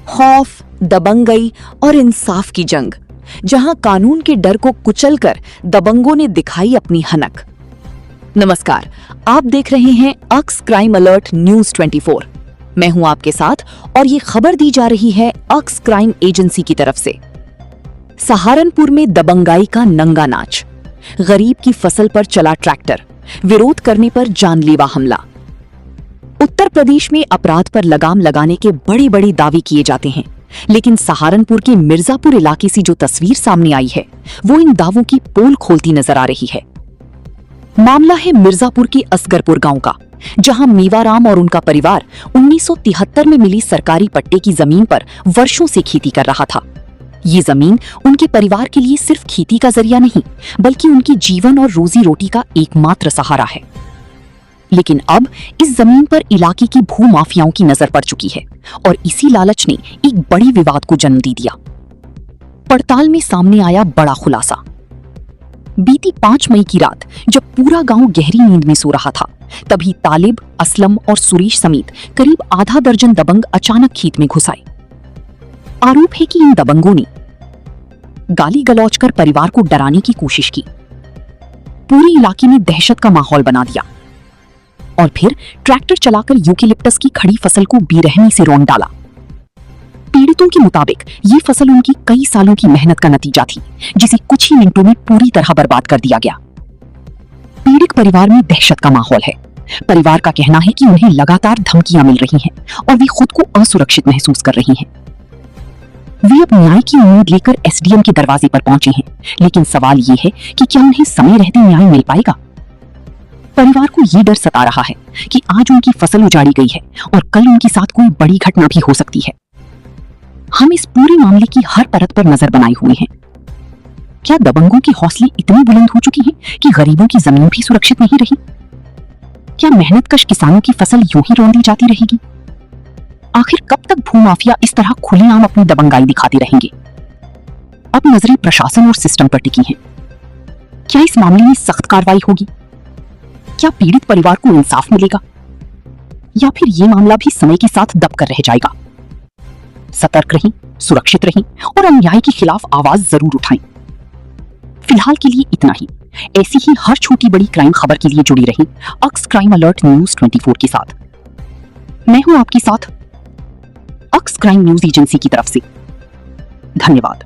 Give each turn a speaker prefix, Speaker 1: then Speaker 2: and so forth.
Speaker 1: खौफ, दबंगई और इंसाफ की जंग, जहां कानून के डर को कुचलकर दबंगों ने दिखाई अपनी हनक। नमस्कार, आप देख रहे हैं अक्स क्राइम अलर्ट न्यूज 24। मैं हूं आपके साथ और ये खबर दी जा रही है अक्स क्राइम एजेंसी की तरफ से। सहारनपुर में दबंगाई का नंगा नाच, गरीब की फसल पर चला ट्रैक्टर, विरोध करने पर जानलेवा हमला। उत्तर प्रदेश में अपराध पर लगाम लगाने के बड़े बड़े दावे किए जाते हैं, लेकिन सहारनपुर के मिर्जापुर इलाके से जो तस्वीर सामने आई है वो इन दावों की पोल खोलती नजर आ रही है। मामला है मिर्जापुर के असगरपुर गांव का, जहां मेवाराम और उनका परिवार 1973 में मिली सरकारी पट्टे की जमीन पर वर्षों से खेती कर रहा था। ये जमीन उनके परिवार के लिए सिर्फ खेती का जरिया नहीं, बल्कि उनकी जीवन और रोजी रोटी का एकमात्र सहारा है। लेकिन अब इस जमीन पर इलाके की भूमाफियाओं की नजर पड़ चुकी है और इसी लालच ने एक बड़ी विवाद को जन्म दे दिया। पड़ताल में सामने आया बड़ा खुलासा। बीती 5 मई की रात जब पूरा गांव गहरी नींद में सो रहा था, तभी तालिब, असलम और सुरेश समेत करीब आधा दर्जन दबंग अचानक खेत में घुस आए। आरोप है कि इन दबंगों ने गाली गलौज कर परिवार को डराने की कोशिश की, पूरे इलाके में दहशत का माहौल बना दिया और फिर ट्रैक्टर चलाकर यूकेलिप्टस की खड़ी फसल को बेरहमी से रौंद डाला। पीड़ितों के मुताबिक ये फसल उनकी कई सालों की मेहनत का नतीजा थी, जिसे कुछ ही मिनटों में पूरी तरह बर्बाद कर दिया गया। पीड़ित परिवार में दहशत का माहौल है। परिवार का कहना है कि उन्हें लगातार धमकियां मिल रही हैं और वे खुद को असुरक्षित महसूस कर रही हैं। वे अब न्याय की उम्मीद लेकर एसडीएम के दरवाजे पर पहुंचे हैं, लेकिन सवाल ये है कि क्या उन्हें समय रहते न्याय मिल पाएगा। परिवार को ये डर सता रहा है कि आज उनकी फसल उजाड़ी गई है और कल उनके साथ कोई बड़ी घटना भी हो सकती है। हम इस पूरे मामले की हर परत पर नजर बनाए हुए हैं। क्या दबंगों के हौसले इतने बुलंद हो चुके हैं कि गरीबों की जमीन भी सुरक्षित नहीं रही? क्या मेहनतकश किसानों की फसल यूं ही रौंदी जाती रहेगी? आखिर कब तक भूमाफिया इस तरह खुलेआम अपनी दबंगाई दिखाते रहेंगे? अब नजरें प्रशासन और सिस्टम पर टिकी हैं। क्या इस मामले में सख्त कार्रवाई होगी? क्या पीड़ित परिवार को इंसाफ मिलेगा, या फिर ये मामला भी समय के साथ दबकर रह जाएगा? सतर्क रहें, सुरक्षित रहें और अन्याय के खिलाफ आवाज जरूर उठाएं। फिलहाल के लिए इतना ही। ऐसी ही हर छोटी बड़ी क्राइम खबर के लिए जुड़ी रहें अक्स क्राइम अलर्ट न्यूज 24 के साथ। मैं हूं आपके साथ अक्स क्राइम न्यूज एजेंसी की तरफ से। धन्यवाद।